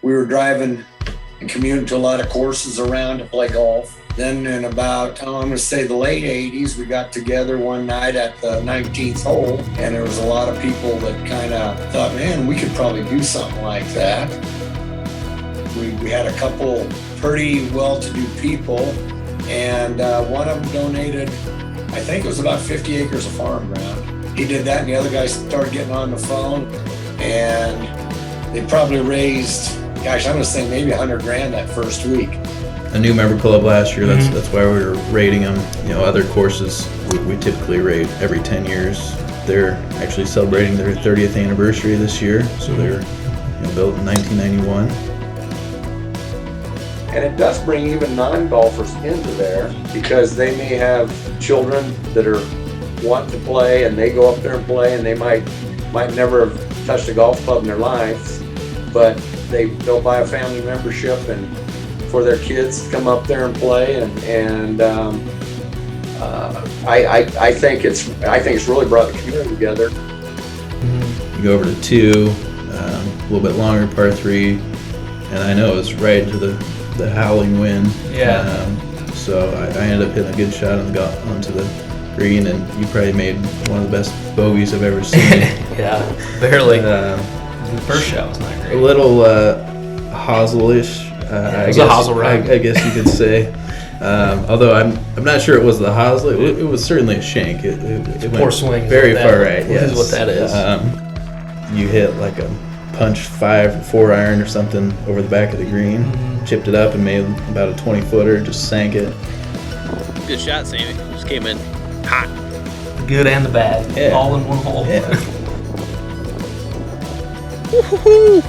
we were driving and commuting to a lot of courses around to play golf. Then in about, I'm going to say the late 80s, we got together one night at the 19th hole, and there was a lot of people that kind of thought, man, we could probably do something like that. We had a couple pretty well-to-do people, and one of them donated, I think it was about 50 acres of farm ground. He did that, and the other guy started getting on the phone, and they probably raised, gosh, I'm going to say maybe 100 grand that first week. A new member club last year. That's why we were rating them. You know, other courses we typically rate every 10 years. They're actually celebrating their 30th anniversary this year, so they're built in 1991. And it does bring even non-golfers into there because they may have children that are wanting to play, and they go up there and play, and they might never have touched a golf club in their lives, but they'll buy a family membership and for their kids to come up there and play, and I think it's really brought the community together. You go over to 2, a little bit longer, par 3, and I know it was right into the howling wind. Yeah. So I ended up hitting a good shot onto the green, and you probably made one of the best bogeys I've ever seen. Yeah, barely. The first shot was not great. A little hosel-ish. It was a hosel ride. I guess you could say. Although I'm not sure it was the hosel. It was certainly a shank. It poor went swing. Very far right. Yes. Is what that is. You hit like a punch 5 or 4-iron or something over the back of the green, chipped it up and made about a 20-footer. Just sank it. Good shot, Sammy. Just came in hot. The good and the bad, Yeah. all in one hole. Yeah. Woo-hoo-hoo.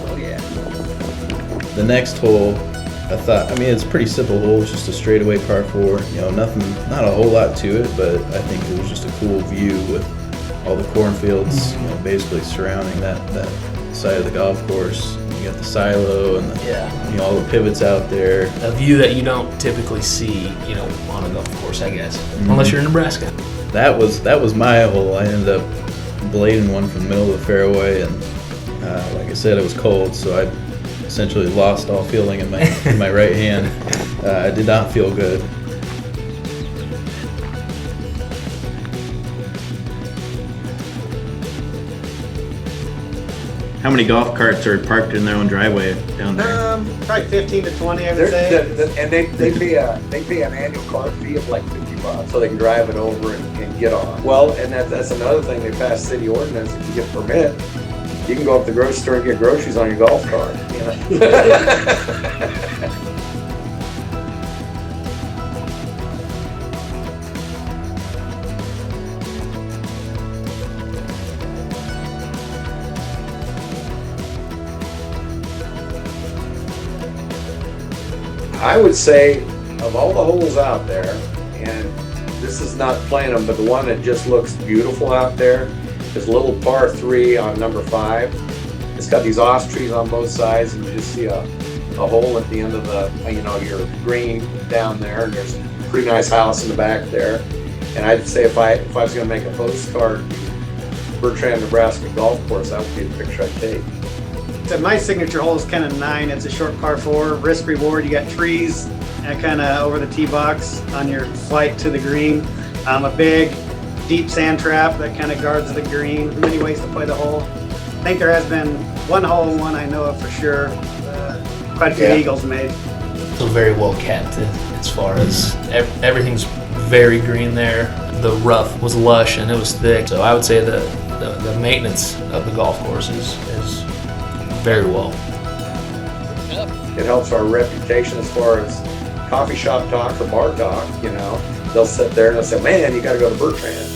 Oh yeah. The next hole, it's a pretty simple hole. It's just a straightaway par 4. Not a whole lot to it, but I think it was just a cool view with all the cornfields, basically surrounding that side of the golf course. You got the silo and all the pivots out there. A view that you don't typically see, on a golf course, I guess, unless you're in Nebraska. That was my hole. I ended up blading one from the middle of the fairway, and like I said, it was cold, so I essentially lost all feeling in my right hand. I did not feel good. How many golf carts are parked in their own driveway down there? Probably 15 to 20, I would say. And they pay an annual card fee of like $50 so they can drive it over and get on. Well, and that's another thing. They passed city ordinance. If you get a permit, you can go up to the grocery store and get groceries on your golf cart. I would say of all the holes out there, and this is not playing them, but the one that just looks beautiful out there is a little par 3 on number 5. It's got these off trees on both sides, and you just see a hole at the end of your green down there, and there's a pretty nice house in the back there. And I'd say if I was going to make a postcard to Bertrand, Nebraska golf course, that would be the picture I'd take. So my signature hole is kind of 9. It's a short par 4. Risk reward, you got trees and kind of over the tee box on your flight to the green. A big, deep sand trap that kind of guards the green. Many ways to play the hole. I think there has been one hole in one I know of for sure. Quite a few eagles made. So very well kept as far as everything's very green there. The rough was lush and it was thick. So I would say the maintenance of the golf course is very well. It helps our reputation as far as coffee shop talk or bar talk. They'll sit there and they'll say, man, you got to go to Bertrand.